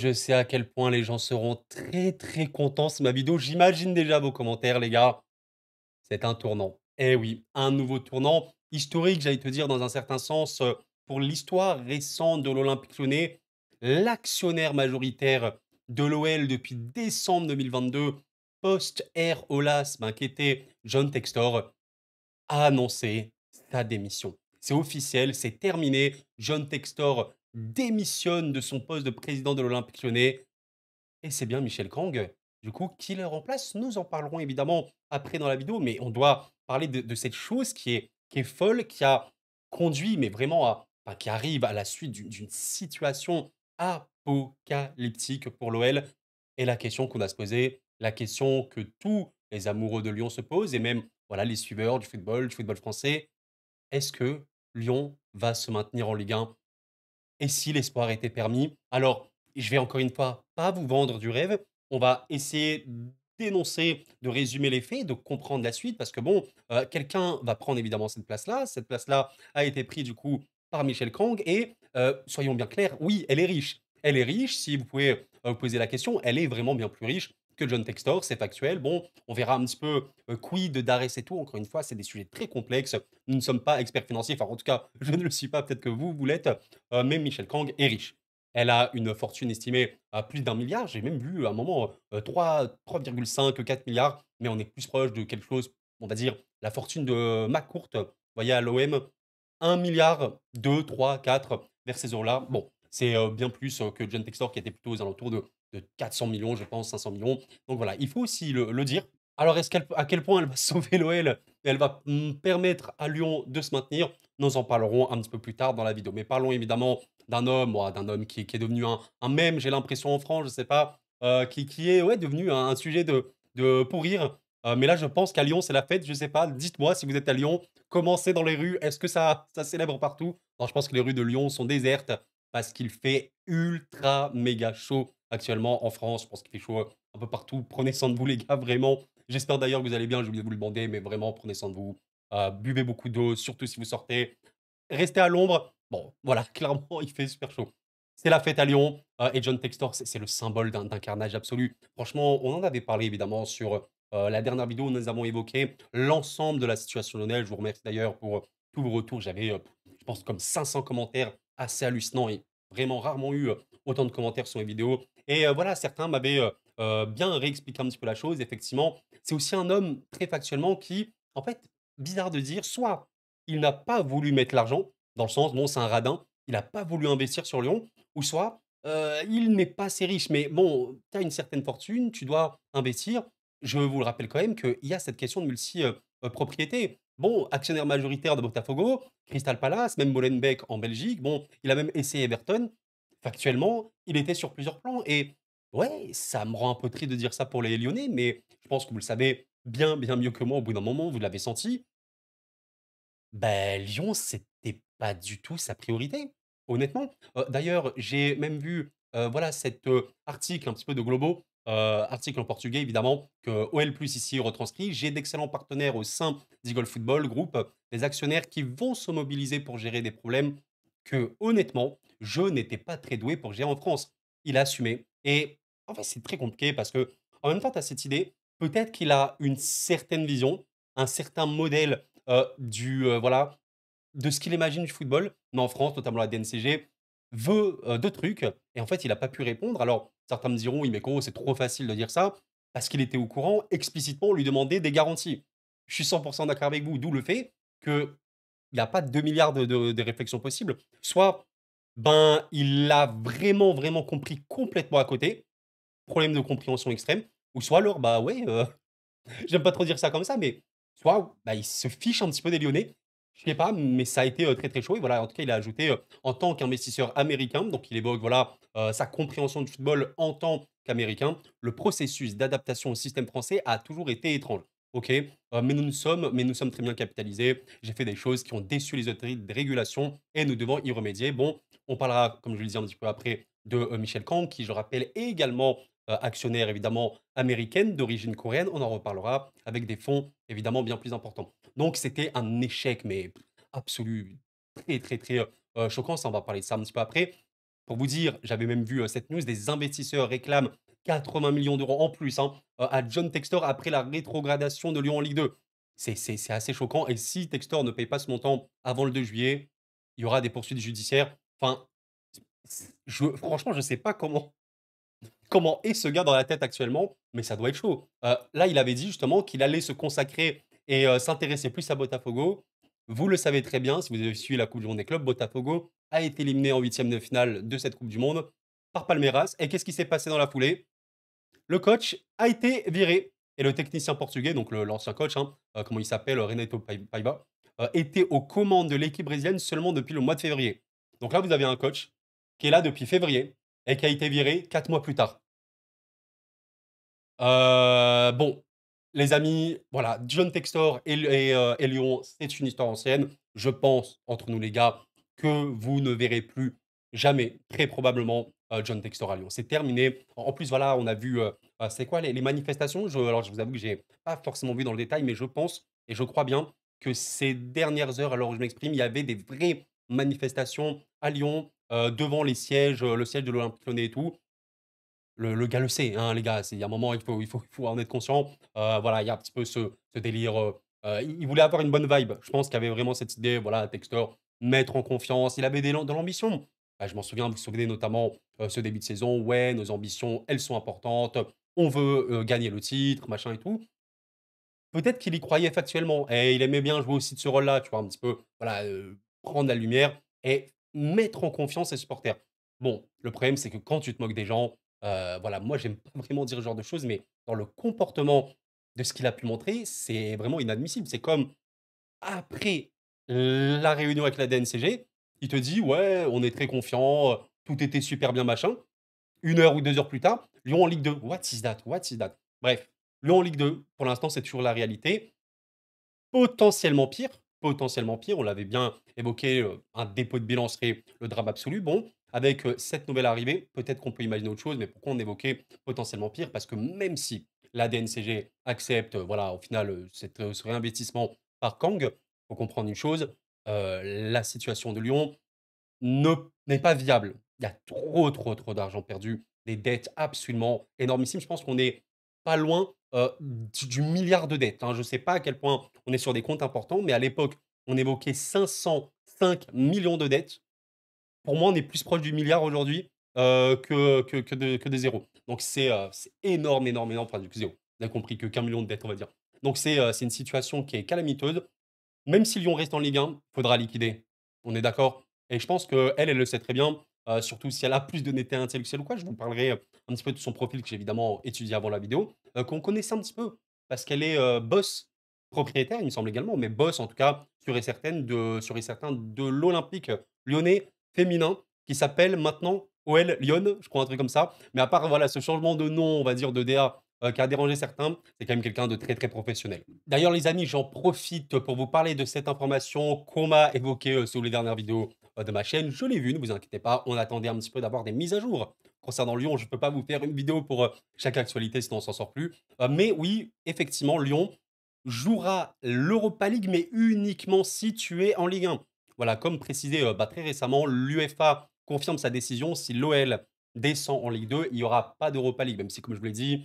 je sais à quel point les gens seront très, très contents si ma vidéo j'imagine déjà vos commentaires les gars. C'est un tournant. Eh oui, un nouveau tournant historique, j'allais te dire dans un certain sens, pour l'histoire récente de l'Olympique Lyonnais. L'actionnaire majoritaire de l'OL depuis décembre 2022, post-ère Aulas, ben, qui était John Textor, a annoncé sa démission. C'est officiel, c'est terminé. John Textor démissionne de son poste de président de l'Olympique Lyonnais et c'est bien Michel Kang, du coup, qui le remplace. Nous en parlerons évidemment après dans la vidéo, mais on doit parler de cette chose qui est folle, qui a conduit, mais vraiment à enfin, qui arrive à la suite d'une situation apocalyptique pour l'OL. Et la question qu'on a se poser, la question que tous les amoureux de Lyon se posent, et même voilà, les suiveurs du football français, est-ce que Lyon va se maintenir en Ligue 1? Et si l'espoir était permis? Alors, je vais encore une fois pas vous vendre du rêve. On va essayer d'énoncer, de résumer les faits, de comprendre la suite parce que bon, quelqu'un va prendre évidemment cette place-là. Cette place-là a été prise du coup par Michel Kang et soyons bien clairs, oui, elle est riche. Elle est riche, si vous pouvez, vous poser la question, elle est vraiment bien plus riche que John Textor, c'est factuel. Bon, on verra un petit peu, quid d'Arès et tout. Encore une fois, c'est des sujets très complexes. Nous ne sommes pas experts financiers, enfin en tout cas, je ne le suis pas, peut-être que vous l'êtes. Même Michel Kang est riche. Elle a une fortune estimée à plus d'1 milliard. J'ai même vu à un moment, 3,5, 4 milliards, mais on est plus proche de quelque chose, on va dire, la fortune de McCourt, vous voyez, à l'OM, 1 milliard, 2, 3, 4 vers ces eaux-là. Bon, c'est, bien plus, que John Textor qui était plutôt aux alentours de 400 millions, je pense, 500 millions. Donc voilà, il faut aussi le dire. Alors est-ce qu'elle à quel point elle va sauver l'OL et elle va, permettre à Lyon de se maintenir? Nous en parlerons un petit peu plus tard dans la vidéo. Mais parlons évidemment d'un homme qui est devenu un mème, j'ai l'impression en France, je sais pas, qui est, ouais, devenu un sujet de pour rire. Mais là, je pense qu'à Lyon, c'est la fête, je sais pas. Dites-moi si vous êtes à Lyon, comment c'est dans les rues? Est-ce que ça célèbre partout? Non, je pense que les rues de Lyon sont désertes parce qu'il fait ultra méga chaud actuellement en France. Je pense qu'il fait chaud, un peu partout. Prenez soin de vous les gars, vraiment. J'espère d'ailleurs que vous allez bien, j'ai oublié de vous le demander, mais vraiment prenez soin de vous. Buvez beaucoup d'eau, surtout si vous sortez. Restez à l'ombre. Bon, voilà, clairement, il fait super chaud. C'est la fête à Lyon, et John Textor, c'est le symbole d'un carnage absolu. Franchement, on en avait parlé évidemment sur, la dernière vidéo où nous avons évoqué l'ensemble de la situation lyonnaise. Je vous remercie d'ailleurs pour, tous vos retours. J'avais, je pense comme 500 commentaires assez hallucinants et vraiment rarement eu, autant de commentaires sur les vidéos et voilà, certains m'avaient, bien réexpliqué un petit peu la chose. Effectivement, c'est aussi un homme très factuellement qui, en fait, bizarre de dire, soit il n'a pas voulu mettre l'argent, dans le sens, bon, c'est un radin, il n'a pas voulu investir sur Lyon, ou soit, il n'est pas assez riche. Mais bon, tu as une certaine fortune, tu dois investir. Je vous le rappelle quand même qu'il y a cette question de multi, propriété. Bon, actionnaire majoritaire de Botafogo, Crystal Palace, même Molenbeek en Belgique. Bon, il a même essayé Everton. Factuellement, il était sur plusieurs plans et ouais, ça me rend un peu triste de dire ça pour les Lyonnais, mais je pense que vous le savez bien, bien mieux que moi au bout d'un moment, vous l'avez senti. Ben Lyon, c'était pas du tout sa priorité, honnêtement. D'ailleurs, j'ai même vu, voilà cet, article un petit peu de Globo, article en portugais évidemment, que OL+ ici retranscrit. J'ai d'excellents partenaires au sein d'Eagle Football Group, des actionnaires qui vont se mobiliser pour gérer des problèmes que, honnêtement, je n'étais pas très doué pour gérer en France. Il a assumé et en fait, c'est très compliqué parce que en même temps, tu as cette idée, peut-être qu'il a une certaine vision, un certain modèle voilà, de ce qu'il imagine du football, mais en France, notamment la DNCG, veut, 2 trucs et en fait, il a pas pu répondre. Alors, certains me diront: «Oui, mais Koro, c'est trop facile de dire ça», parce qu'il était au courant, explicitement, on lui demandait des garanties. Je suis 100 d'accord avec vous, d'où le fait qu'il y a pas 2 milliards de réflexions possibles. Soit, ben, il l'a vraiment, vraiment compris complètement à côté, problème de compréhension extrême, ou soit alors, bah, ouais, j'aime pas trop dire ça comme ça, mais soit, bah, il se fiche un petit peu des Lyonnais. Je sais pas, mais ça a été, très, très chaud et voilà, en tout cas, il a ajouté, en tant qu'investisseur américain, donc il évoque, voilà, sa compréhension du football en tant qu'américain. Le processus d'adaptation au système français a toujours été étrange. OK, mais nous sommes très bien capitalisés. J'ai fait des choses qui ont déçu les autorités de régulation et nous devons y remédier. Bon, on parlera, comme je le disais un petit peu après, de, Michel Kang qui, je rappelle, est également, actionnaire évidemment américaine d'origine coréenne. On en reparlera avec des fonds évidemment bien plus importants. Donc c'était un échec, mais absolu, très, très, très, choquant. Ça, on va parler de ça un petit peu après. Pour vous dire, j'avais même vu, cette news, des investisseurs réclament 80 millions d'euros en plus, hein, à John Textor après la rétrogradation de Lyon en Ligue 2. C'est assez choquant et si Textor ne paye pas ce montant avant le 2 juillet, il y aura des poursuites judiciaires. Enfin, je franchement, je sais pas comment est ce gars dans la tête actuellement, mais ça doit être chaud. Là, il avait dit justement qu'il allait se consacrer et s'intéresser plus à Botafogo. Vous le savez très bien, si vous avez suivi la coupe du monde des clubs, Botafogo a été éliminé en huitième de finale de cette coupe du monde par Palmeiras. Et qu'est-ce qui s'est passé dans la foulée? Le coach a été viré et le technicien portugais, donc l'ancien coach, hein, comment il s'appelle? Renato Paiva, était aux commandes de l'équipe brésilienne seulement depuis le mois de février. Donc là, vous avez un coach qui est là depuis février et qui a été viré 4 mois plus tard. Bon, les amis, voilà, John Textor et Lyon, c'est une histoire ancienne. Je pense, entre nous les gars, que vous ne verrez plus jamais, très probablement, John Textor à Lyon. C'est terminé. En plus, voilà, on a vu, c'est quoi les manifestations? Alors je vous avoue que j'ai pas forcément vu dans le détail, mais je pense et je crois bien que ces dernières heures, alors je m'exprime, il y avait des vraies manifestations à Lyon, devant les sièges, le siège de l'Olympique Lyonnais et tout. Le gars le sait, hein, les gars, c'est il y a un moment, il faut en être conscient. Voilà, il y a un petit peu ce délire, il voulait avoir une bonne vibe. Je pense qu'il y avait vraiment cette idée, voilà, Textor, mettre en confiance. Il avait de l'ambition. Bah, je m'en souviens, vous vous souvenez notamment, ce début de saison: «Ouais, nos ambitions, elles sont importantes. On veut, gagner le titre, machin et tout». Peut-être qu'il y croyait factuellement et il aimait bien jouer aussi de ce rôle-là, tu vois? Un petit peu, voilà, prendre la lumière et mettre en confiance ses supporters. Bon, le problème, c'est que quand tu te moques des gens, voilà, moi, j'aime pas vraiment dire ce genre de choses, mais dans le comportement de ce qu'il a pu montrer, c'est vraiment inadmissible. C'est comme après la réunion avec la DNCG, il te dit: «Ouais, on est très confiant, tout était super bien, machin». 1 heure ou 2 heures plus tard, Lyon en Ligue 2. What is that? What is that? Bref, Lyon en Ligue 2, pour l'instant, c'est toujours la réalité. Potentiellement pire, on l'avait bien évoqué, un dépôt de bilan serait le drame absolu. Bon, avec, cette nouvelle arrivée, peut-être qu'on peut imaginer autre chose, mais pourquoi on évoquait potentiellement pire? Parce que même si la DNCG accepte, voilà, au final, ce réinvestissement par Kang, faut comprendre une chose, la situation de Lyon ne n'est pas viable. Il y a trop, trop, trop d'argent perdu, des dettes absolument énormissimes. Je pense qu'on est pas loin, du milliard de dettes, hein. Je ne sais pas à quel point on est sur des comptes importants, mais à l'époque, on évoquait 505 millions de dettes. Pour moi, on est plus proche du milliard aujourd'hui, que des zéros. Donc c'est énorme, énorme, énorme, enfin, du 0. Vous avez compris que qu'1 million de dettes, on va dire. Donc c'est une situation qui est calamiteuse. Même si Lyon reste en Ligue 1, faudra liquider. On est d'accord? Et je pense qu'elle, elle le sait très bien, surtout si elle a plus d'honnêteté intellectuelle ou quoi. Je vous parlerai, un petit peu de son profil que j'ai évidemment étudié avant la vidéo, qu'on connaissait un petit peu parce qu'elle est, boss propriétaire, il me semble également, mais boss en tout cas sûr et certain de l'Olympique lyonnais féminin qui s'appelle maintenant OL Lyon, je crois un truc comme ça. Mais à part voilà ce changement de nom, on va dire de DA, qui a dérangé certains, c'est quand même quelqu'un de très, très professionnel. D'ailleurs les amis, j'en profite pour vous parler de cette information qu'on m'a évoquée, sous les dernières vidéos, de ma chaîne. Je l'ai vue, ne vous inquiétez pas, on attendait un petit peu d'avoir des mises à jour. Concernant Lyon, je ne peux pas vous faire une vidéo pour, chaque actualité, sinon on s'en sort plus. Mais oui, effectivement, Lyon jouera l'Europa League, mais uniquement si tu es en Ligue 1. Voilà, comme précisé, bah, très récemment, l'UEFA confirme sa décision. Si l'OL descend en Ligue 2, il n'y aura pas d'Europa League, même si, comme je vous l'ai dit,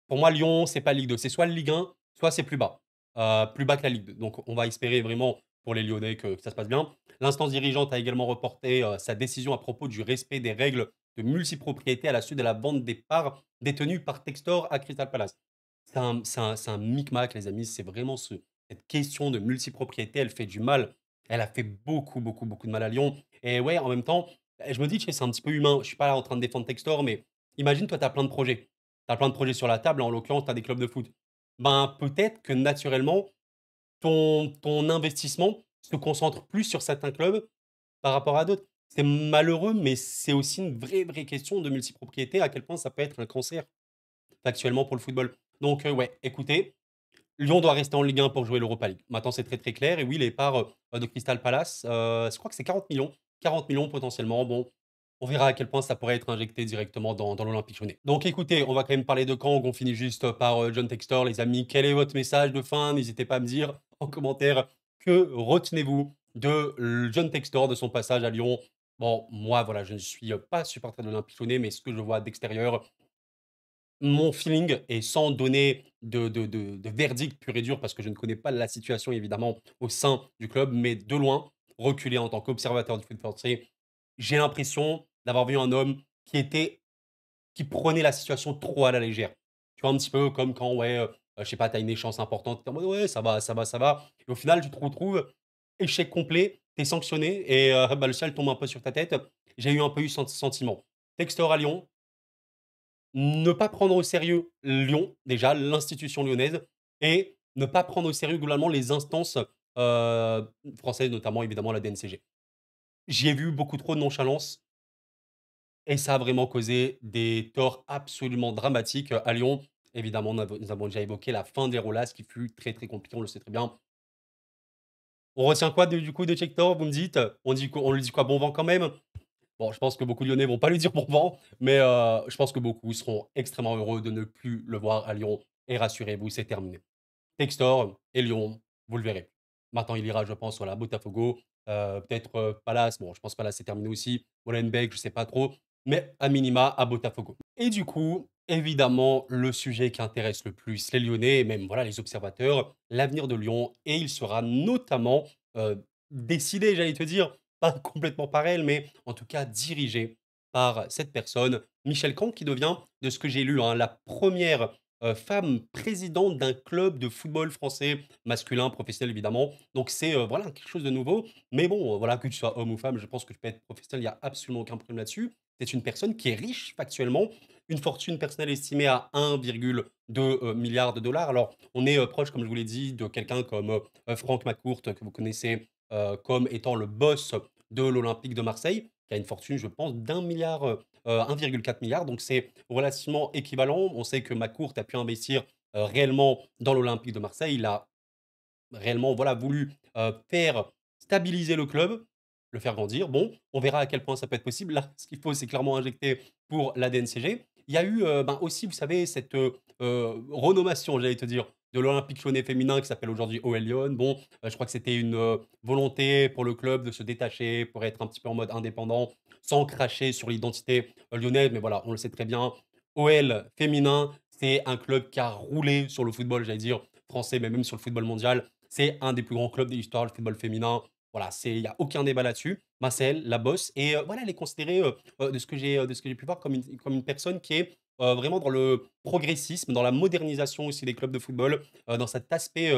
pour moi, Lyon, c'est pas Ligue 2, c'est soit le Ligue 1, soit c'est plus bas que la Ligue 2. Donc on va espérer vraiment pour les Lyonnais que ça se passe bien. L'instance dirigeante a également reporté, sa décision à propos du respect des règles de multipropriété à la suite de la vente des parts détenues par Textor à Crystal Palace. C'est un micmac, les amis, c'est vraiment cette question de multipropriété, elle fait du mal. Elle a fait beaucoup, beaucoup, beaucoup de mal à Lyon et ouais, en même temps, je me dis: «Tu sais, c'est un petit peu humain». Je suis pas là en train de défendre Textor, mais imagine, toi, tu as plein de projets. Tu as plein de projets sur la table, en l'occurrence, tu as des clubs de foot. Ben, peut-être que naturellement, ton investissement se concentre plus sur certains clubs par rapport à d'autres. C'est malheureux, mais c'est aussi une vraie, vraie question de multipropriété, à quel point ça peut être un cancer, factuellement, pour le football. Donc, ouais, écoutez, Lyon doit rester en Ligue 1 pour jouer l'Europa League. Maintenant, c'est très, très clair et oui, les parts, de Crystal Palace, je crois que c'est 40 millions. 40 millions potentiellement. Bon, on verra à quel point ça pourrait être injecté directement dans l'Olympique Lyonnais. Donc écoutez, on va quand même parler de Caen. On finit juste par, John Textor. Les amis, quel est votre message de fin? N'hésitez pas à me dire en commentaire que retenez-vous de John Textor, de son passage à Lyon? Bon, moi, voilà, je ne suis, pas supporter de l'Olympique Lyonnais, mais ce que je vois d'extérieur, mon feeling et sans donner de verdict pur et dur, parce que je ne connais pas la situation évidemment au sein du club, mais de loin, reculé en tant qu'observateur du foot français, j'ai l'impression d'avoir vu un homme qui prenait la situation trop à la légère. Tu vois, un petit peu comme quand, ouais, je sais pas, tu as une échéance importante, tu es en mode: «Ouais, ça va, ça va, ça va» et au final, tu te retrouves échec complet, tu es sanctionné et bah, le ciel tombe un peu sur ta tête. J'ai eu un peu eu ce sentiment. Textor à Lyon, ne pas prendre au sérieux Lyon, déjà, l'institution lyonnaise et ne pas prendre au sérieux globalement les instances, françaises, notamment évidemment la DNCG. J'y ai vu beaucoup trop de nonchalance et ça a vraiment causé des torts absolument dramatiques, à Lyon. Évidemment, nous avons déjà évoqué la fin des Rolas qui fut très, très compliquée, on le sait très bien. On retient quoi de du coup de Hector, vous me dites? On lui dit quoi? Bon vent quand même? Bon, je pense que beaucoup de Lyonnais vont pas lui dire bon vent, mais je pense que beaucoup seront extrêmement heureux de ne plus le voir à Lyon et rassurez-vous, c'est terminé. Textor et Lyon, vous le verrez. Maintenant, il ira, je pense, voilà, Botafogo, peut-être, Palace. Bon, je pense Palace, c'est terminé aussi. Molenbeek, je sais pas trop, mais à minima à Botafogo. Et du coup, évidemment, le sujet qui intéresse le plus les Lyonnais et même, voilà, les observateurs, l'avenir de Lyon et il sera notamment, décidé, j'allais te dire, pas complètement par elle, mais en tout cas dirigé par cette personne, Michel Caen, qui devient, de ce que j'ai lu, hein, la première femme présidente d'un club de football français masculin, professionnel évidemment. Donc c'est, voilà, quelque chose de nouveau. Mais bon, voilà, que tu sois homme ou femme, je pense que tu peux être professionnel, il y a absolument aucun problème là-dessus. C'est une personne qui est riche factuellement, une fortune personnelle estimée à 1,2 milliard de dollars. Alors on est, proche, comme je vous l'ai dit, de quelqu'un comme, Franck McCourt, que vous connaissez, comme étant le boss de l'Olympique de Marseille, qui a une fortune, je pense, d'1 milliard, 1,4 milliard. Donc c'est relativement équivalent. On sait que McCourt a pu investir, réellement dans l'Olympique de Marseille. Il a réellement, voilà, voulu, faire stabiliser le club, le faire grandir. Bon, on verra à quel point ça peut être possible. Là, ce qu'il faut, c'est clairement injecter pour la DNCG. Il y a eu, ben, aussi, vous savez, cette, renommation, j'allais te dire, de l'Olympique Lyonnais féminin qui s'appelle aujourd'hui OL Lyon. Bon, je crois que c'était une, volonté pour le club de se détacher, pour être un petit peu en mode indépendant, sans cracher sur l'identité, lyonnaise. Mais voilà, on le sait très bien, OL féminin, c'est un club qui a roulé sur le football, j'allais dire, français, mais même sur le football mondial. C'est un des plus grands clubs de l'histoire, le football féminin. Voilà, il y a aucun débat là-dessus. Bah, c'est elle, la boss et voilà, elle est considérée, de ce que j'ai pu voir comme une personne qui est, vraiment dans le progressisme, dans la modernisation aussi des clubs de football, dans cet aspect,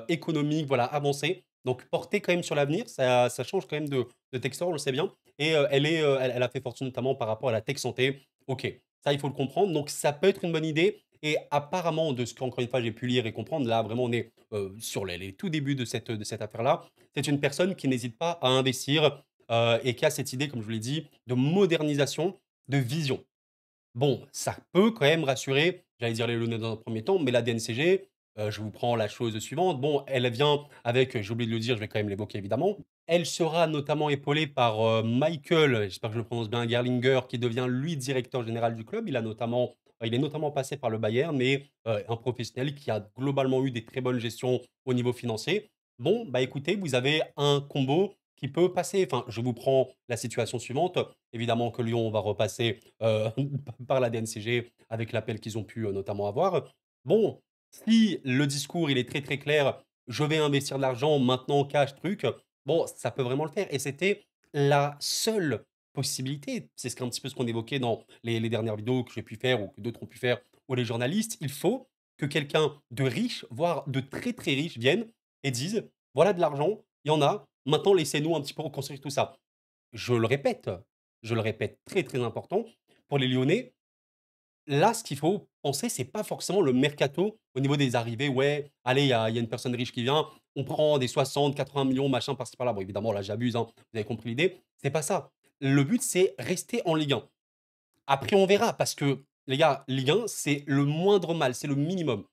économique, voilà, avancé. Donc porté quand même sur l'avenir, ça change quand même de Textor, on le sait bien et elle a fait fortune notamment par rapport à la tech santé. OK, ça, il faut le comprendre. Donc ça peut être une bonne idée et apparemment, de ce qu'encore une fois j'ai pu lire et comprendre, là vraiment on est, sur les tout débuts de cette affaire-là. C'est une personne qui n'hésite pas à investir, et qui a cette idée, comme je vous l'ai dit, de modernisation, de vision. Bon, ça peut quand même rassurer, j'allais dire les Lyonnais dans un premier temps, mais la DNCG, je vous prends la chose suivante. Bon, elle vient avec, j'ai oublié de le dire, je vais quand même l'évoquer évidemment. Elle sera notamment épaulée par, Michael, j'espère que je le prononce bien, Gerlinger, qui devient lui directeur général du club. Il est notamment passé par le Bayern, mais, un professionnel qui a globalement eu des très bonnes gestions au niveau financier. Bon, bah, écoutez, vous avez un combo qui peut passer. Enfin, je vous prends la situation suivante. Évidemment que Lyon va repasser, par la DNCG avec l'appel qu'ils ont pu, notamment avoir. Bon, si le discours, il est très, très clair: «Je vais investir de l'argent maintenant, cash, truc», bon, ça peut vraiment le faire et c'était la seule possibilité. C'est un petit peu ce qu'on évoquait dans les dernières vidéos que j'ai pu faire ou que d'autres ont pu faire ou les journalistes. Il faut que quelqu'un de riche, voire de très, très riche vienne et dise: «Voilà de l'argent, il y en a, maintenant laissez-nous un petit peu reconstruire tout ça». Je le répète, je le répète, très, très important, pour les Lyonnais, là, ce qu'il faut penser, c'est pas forcément le mercato au niveau des arrivées. Ouais, allez, il y a une personne riche qui vient, on prend des 60-80 millions machin par-ci par-là. Bon, évidemment, là, j'abuse, hein, vous avez compris l'idée. C'est pas ça. Le but, c'est rester en Ligue 1. Après, on verra parce que, les gars, Ligue 1, c'est le moindre mal, c'est le minimum.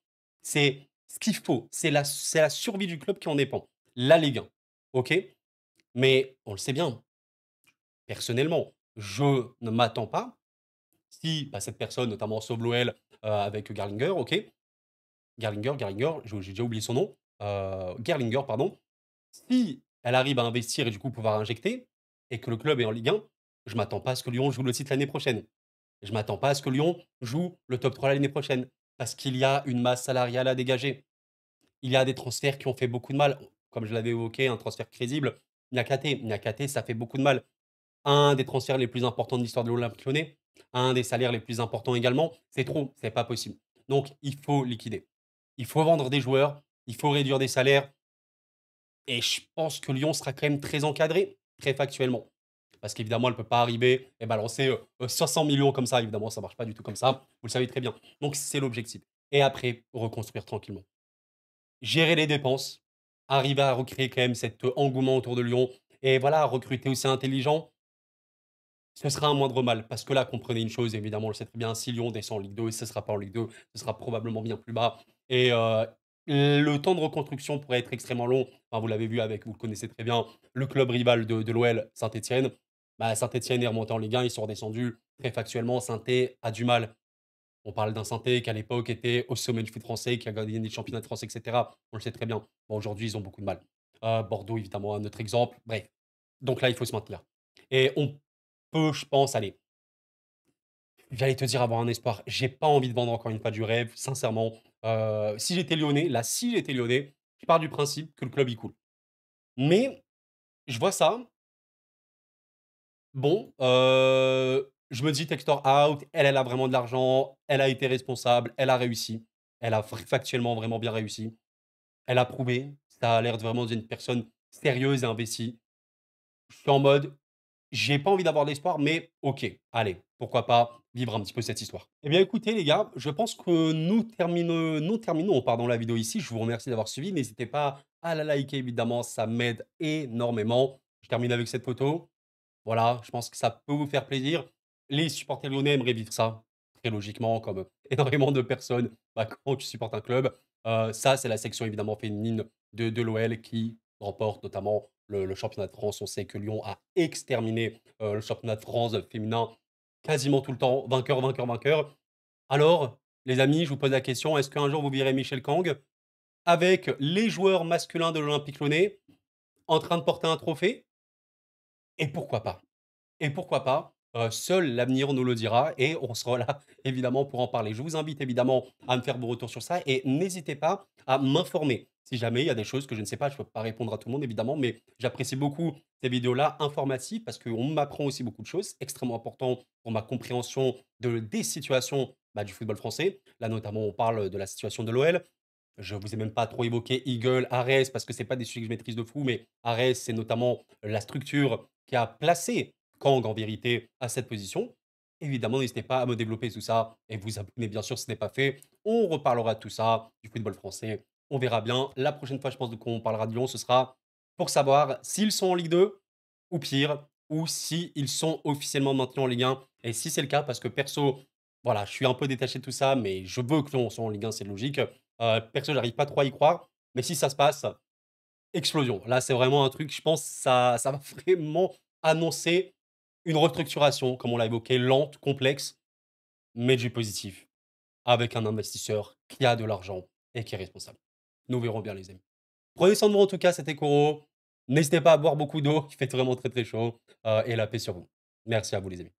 C'est ce qu'il faut, c'est la survie du club qui en dépend. La Ligue 1, OK? Mais on le sait bien, personnellement, je ne m'attends pas si, bah, cette personne notamment sauve l'OL, avec Gerlinger, OK. Gerlinger, j'ai déjà oublié son nom, Gerlinger, pardon. Si elle arrive à investir et du coup pouvoir injecter, et que le club est en Ligue 1, je m'attends pas à ce que Lyon joue le titre l'année prochaine. Je m'attends pas à ce que Lyon joue le top 3 l'année prochaine, parce qu'il y a une masse salariale à dégager. Il y a des transferts qui ont fait beaucoup de mal. Comme je l'avais évoqué, un transfert crédible, Niakhaté. Niakhaté, ça fait beaucoup de mal. Un des transferts les plus importants de l'histoire de l'Olympique Lyonnais, un des salaires les plus importants également, c'est trop, c'est pas possible. Donc il faut liquider. Il faut vendre des joueurs, il faut réduire des salaires et je pense que Lyon sera quand même très encadré, très factuellement. Parce qu'évidemment, elle ne peut pas arriver et balancer, 500 millions comme ça, évidemment, ça ne marche pas du tout comme ça, vous le savez très bien. Donc c'est l'objectif et après reconstruire tranquillement. Gérer les dépenses, arriver à recréer quand même cet, engouement autour de Lyon et voilà, recruter aussi intelligent. Ce sera un moindre mal, parce que là, comprenez une chose, évidemment, on le sait très bien, si Lyon descend en Ligue 2, ce ne sera pas en Ligue 2, ce sera probablement bien plus bas et le temps de reconstruction pourrait être extrêmement long. Enfin, vous l'avez vu avec vous le connaissez très bien, le club rival de l'OL, Saint-Étienne. Bah, Saint-Étienne est remonté en Ligue 1, ils sont redescendus. Très factuellement, Saint-Étienne a du mal. On parle d'un Saint-Étienne qui, à l'époque, était au sommet du foot français, qui a gagné le championnat de France et cetera. On le sait très bien. Bon, aujourd'hui, ils ont beaucoup de mal. Bordeaux, évidemment, un autre exemple. Bref, donc là, il faut se maintenir et on peut, je pense, aller j'allais te dire avoir un espoir. J'ai pas envie de vendre encore une fois du rêve, sincèrement. Si j'étais lyonnais, là, si j'étais lyonnais, je pars du principe que le club, il coule. Mais je vois ça, bon, je me dis: «Textor out», elle a vraiment de l'argent, elle a été responsable, elle a réussi. Elle a factuellement vraiment bien réussi. Elle a prouvé, ça a l'air de vraiment d'une personne sérieuse et investie. Je suis en mode j'ai pas envie d'avoir de l'espoir, mais OK, allez, pourquoi pas vivre un petit peu cette histoire. Eh bien, écoutez, les gars, je pense que nous terminons, pardon, la vidéo ici. Je vous remercie d'avoir suivi. N'hésitez pas à la liker, évidemment, ça m'aide énormément. Je termine avec cette photo. Voilà, je pense que ça peut vous faire plaisir. Les supporters lyonnais aimeraient vivre ça, très logiquement, comme énormément de personnes, bah, quand tu supportes un club. Ça, c'est la section évidemment féminine de l'OL qui remporte notamment le championnat de France. On sait que Lyon a exterminé, le championnat de France féminin quasiment tout le temps, vainqueur, vainqueur, vainqueur. Alors, les amis, je vous pose la question, est-ce qu'un jour vous verrez Michel Kang avec les joueurs masculins de l'Olympique Lyonnais en train de porter un trophée? Et pourquoi pas? Et pourquoi pas? Seul l'avenir nous le dira et on sera là évidemment pour en parler. Je vous invite évidemment à me faire vos retours sur ça et n'hésitez pas à m'informer. Si jamais il y a des choses que je ne sais pas, je ne peux pas répondre à tout le monde évidemment, mais j'apprécie beaucoup ces vidéos-là informatives parce qu'on m'apprend aussi beaucoup de choses, extrêmement important pour ma compréhension des situations, bah, du football français. Là notamment, on parle de la situation de l'OL. Je vous ai même pas trop évoqué Eagle, Ares, parce que c'est pas des sujets que je maîtrise de fou, mais Ares, c'est notamment la structure qui a placé Kang, en vérité, à cette position. Évidemment, n'hésitez pas à me développer tout ça et vous abonner, bien sûr, si ce n'est pas fait. On reparlera de tout ça, du football français. On verra bien. La prochaine fois, je pense qu'on parlera de Lyon, ce sera pour savoir s'ils sont en Ligue 2 ou pire, ou s'ils sont officiellement maintenus en Ligue 1. Et si c'est le cas, parce que perso, voilà, je suis un peu détaché de tout ça, mais je veux que Lyon soit en Ligue 1, c'est logique. Perso, j'arrive pas trop à y croire, mais si ça se passe, explosion. Là, c'est vraiment un truc, je pense, ça va vraiment annoncer une restructuration, comme on l'a évoqué, lente, complexe, mais du positif, avec un investisseur qui a de l'argent et qui est responsable. Nous verrons bien, les amis. Prenez soin de vous, en tout cas, c'était Koro. N'hésitez pas à boire beaucoup d'eau, il fait vraiment très, très chaud, et la paix sur vous. Merci à vous, les amis.